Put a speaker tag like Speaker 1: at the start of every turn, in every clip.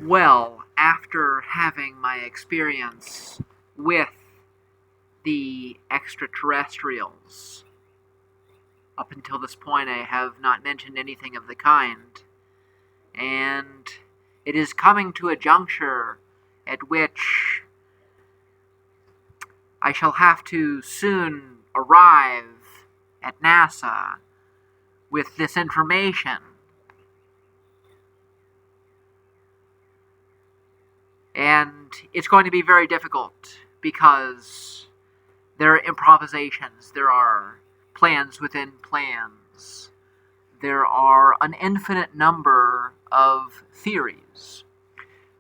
Speaker 1: Well, after having my experience with the extraterrestrials, up until this point I have not mentioned anything of the kind, and it is coming to a juncture at which I shall have to soon arrive at NASA with this information. And it's going to be very difficult because there are improvisations, there are plans within plans, there are an infinite number of theories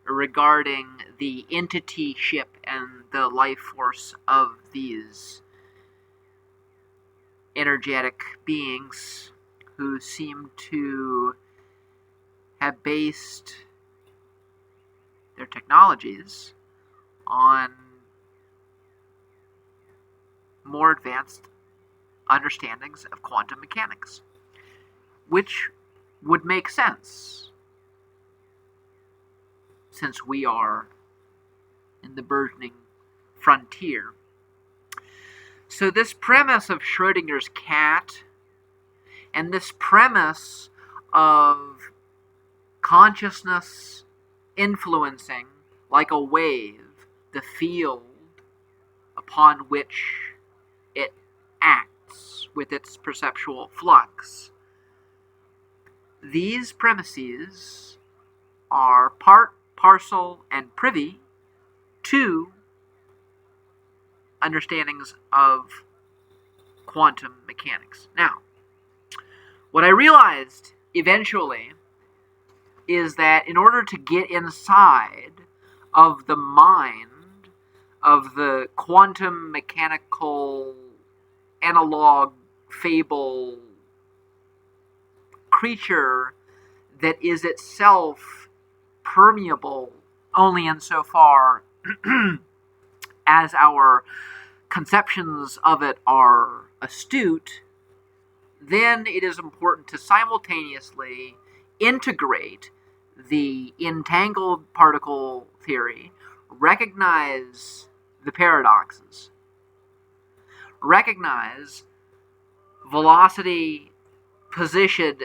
Speaker 1: regarding the entity ship and the life force of these energetic beings who seem to have based their technologies on more advanced understandings of quantum mechanics, which would make sense since we are in the burgeoning frontier. So this premise of Schrödinger's cat and this premise of consciousness influencing, like a wave, the field upon which it acts with its perceptual flux. These premises are part, parcel, and privy to understandings of quantum mechanics. Now, what I realized eventually is that in order to get inside of the mind of the quantum mechanical analog fable creature that is itself permeable only insofar as our conceptions of it are astute, then it is important to simultaneously integrate the entangled particle theory, recognize the paradoxes, recognize velocity, position.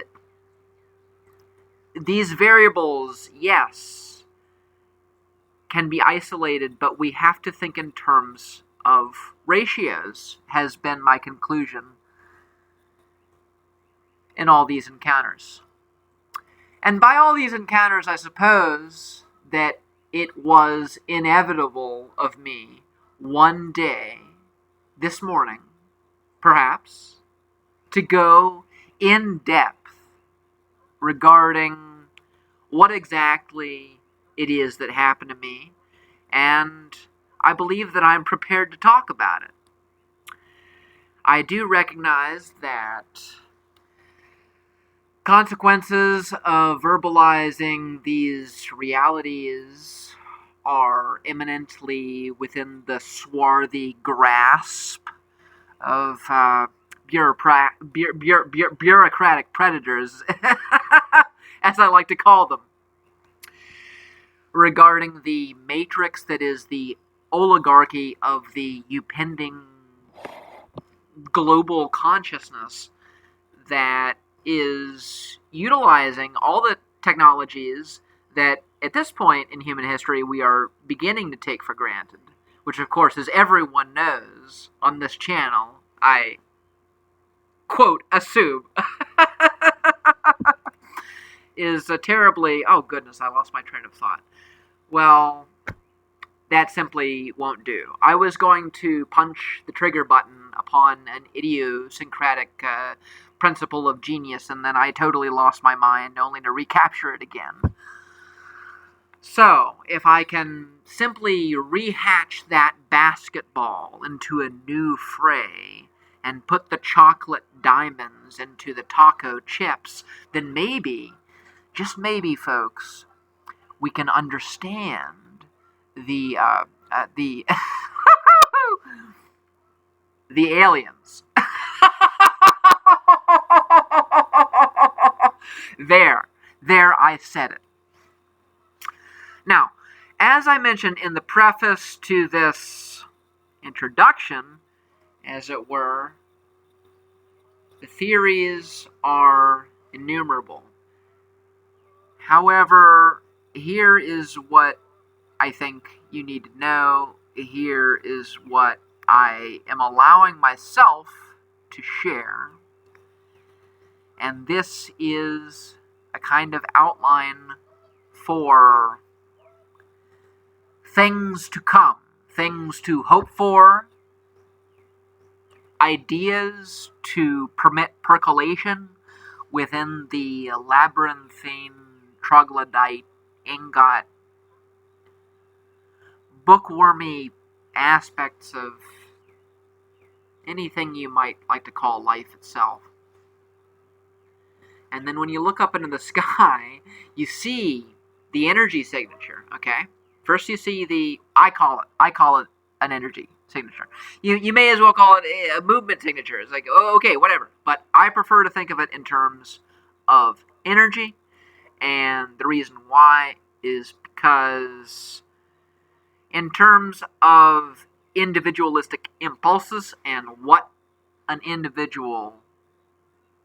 Speaker 1: These variables, yes, can be isolated, but we have to think in terms of ratios, has been my conclusion in all these encounters. And by all these encounters, I suppose that it was inevitable of me one day, this morning, perhaps, to go in depth regarding what exactly it is that happened to me, and I believe that I'm prepared to talk about it. I do recognize that consequences of verbalizing these realities are imminently within the swarthy grasp of bureaucratic predators, as I like to call them, regarding the matrix that is the oligarchy of the impending global consciousness that is utilizing all the technologies that at this point in human history we are beginning to take for granted, which of course, as everyone knows on this channel, I quote assume is a terribly, oh goodness, I lost my train of thought. Well, that simply won't do. I was going to punch the trigger button upon an idiosyncratic principle of genius, and then I totally lost my mind, only to recapture it again. So, if I can simply rehatch that basketball into a new fray, and put the chocolate diamonds into the taco chips, then maybe, just maybe, folks, we can understand the the aliens. There, I said it. Now, as I mentioned in the preface to this introduction, as it were, the theories are innumerable. However, here is what I think you need to know. Here is what I am allowing myself to share. And this is a kind of outline for things to come, things to hope for, ideas to permit percolation within the labyrinthine, troglodyte, ingot, bookwormy aspects of anything you might like to call life itself. And then when you look up into the sky, you see the energy signature, okay? First you see I call it an energy signature. You may as well call it a movement signature. It's like, oh, okay, whatever. But I prefer to think of it in terms of energy, and the reason why is because in terms of individualistic impulses and what an individual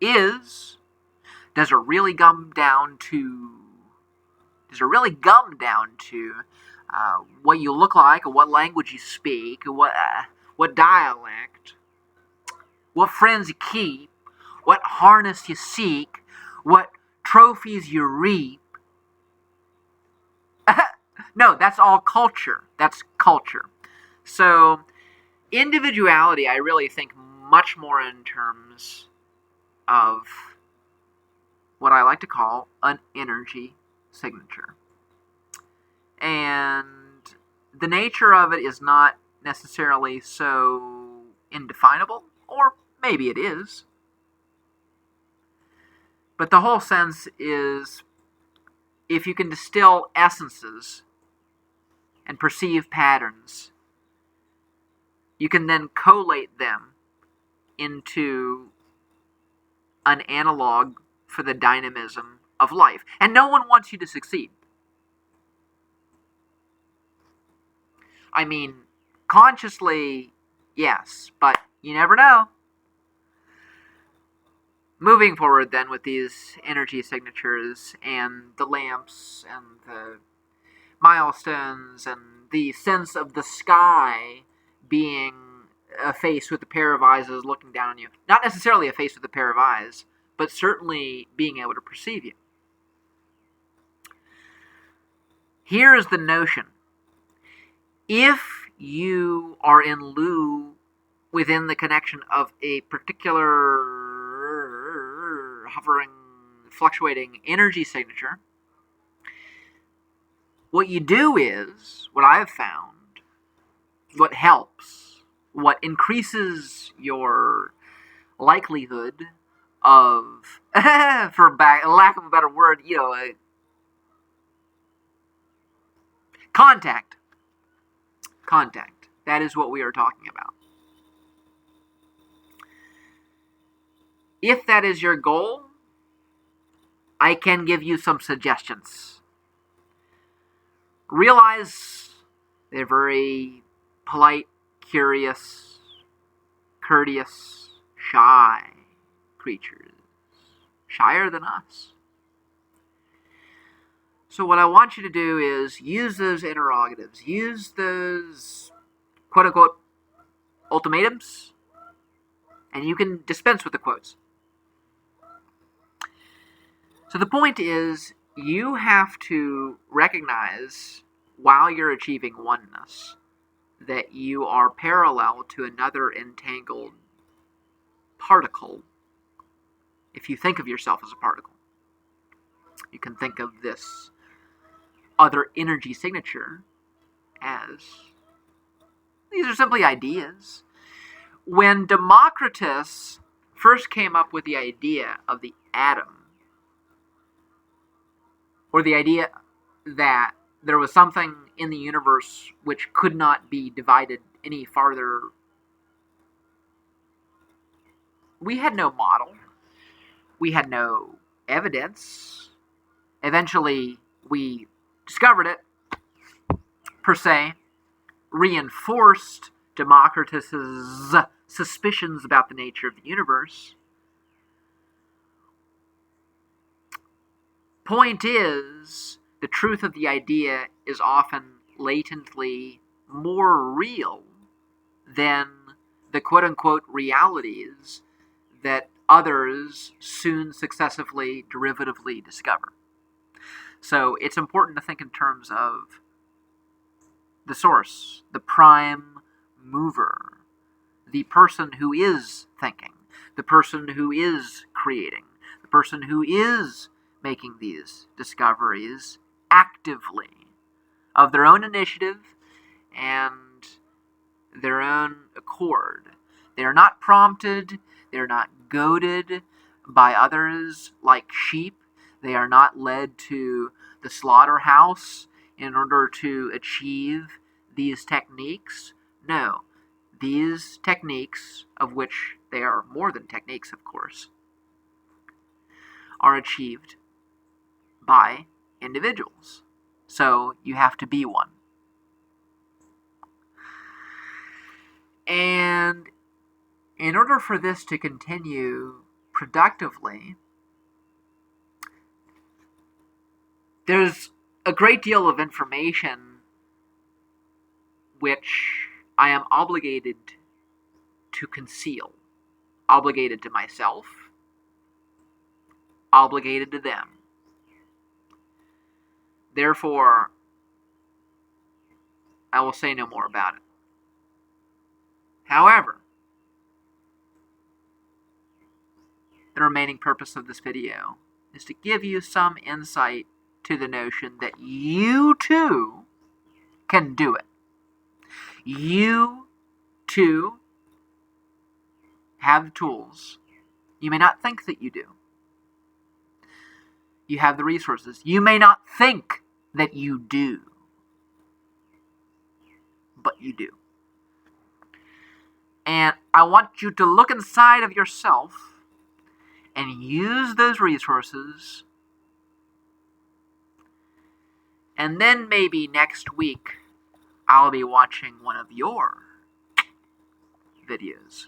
Speaker 1: is, does it really come down to what you look like, or what language you speak, or what dialect, what friends you keep, what harness you seek, what trophies you reap? No, that's all culture. That's culture. So, individuality, I really think much more in terms of what I like to call an energy signature. And the nature of it is not necessarily so indefinable, or maybe it is. But the whole sense is, if you can distill essences and perceive patterns, you can then collate them into an analog for the dynamism of life. And no one wants you to succeed. I mean, consciously, yes, but you never know. Moving forward then with these energy signatures and the lamps and the milestones and the sense of the sky being a face with a pair of eyes that is looking down on you. Not necessarily a face with a pair of eyes, but certainly being able to perceive you. Here is the notion. If you are in lieu within the connection of a particular hovering, fluctuating energy signature, what you do is, what I have found, what helps, what increases your likelihood of, for lack of a better word, contact. Contact. That is what we are talking about. If that is your goal, I can give you some suggestions. Realize they're very polite, curious, courteous, shy creatures. Shyer than us. So what I want you to do is use those interrogatives. Use those quote-unquote ultimatums. And you can dispense with the quotes. So the point is, you have to recognize, while you're achieving oneness, that you are parallel to another entangled particle. If you think of yourself as a particle, you can think of this other energy signature as, these are simply ideas. When Democritus first came up with the idea of the atom, or the idea that there was something in the universe which could not be divided any farther, we had no model. We had no evidence. Eventually, we discovered it, per se, reinforced Democritus's suspicions about the nature of the universe. Point is, the truth of the idea is often latently more real than the quote-unquote realities that others soon successively derivatively discover. So it's important to think in terms of the source, the prime mover, the person who is thinking, the person who is creating, the person who is making these discoveries actively of their own initiative and their own accord. They are not prompted, they are not goaded by others like sheep. They are not led to the slaughterhouse in order to achieve these techniques. No, these techniques, of which they are more than techniques, of course, are achieved by individuals. So you have to be one. And in order for this to continue productively, there's a great deal of information which I am obligated to conceal. Obligated to myself, obligated to them. Therefore, I will say no more about it. However, the remaining purpose of this video is to give you some insight to the notion that you too can do it. You too have tools. You may not think that you do. You have the resources. You may not think that you do, but you do. And I want you to look inside of yourself and use those resources, and then maybe next week I'll be watching one of your videos.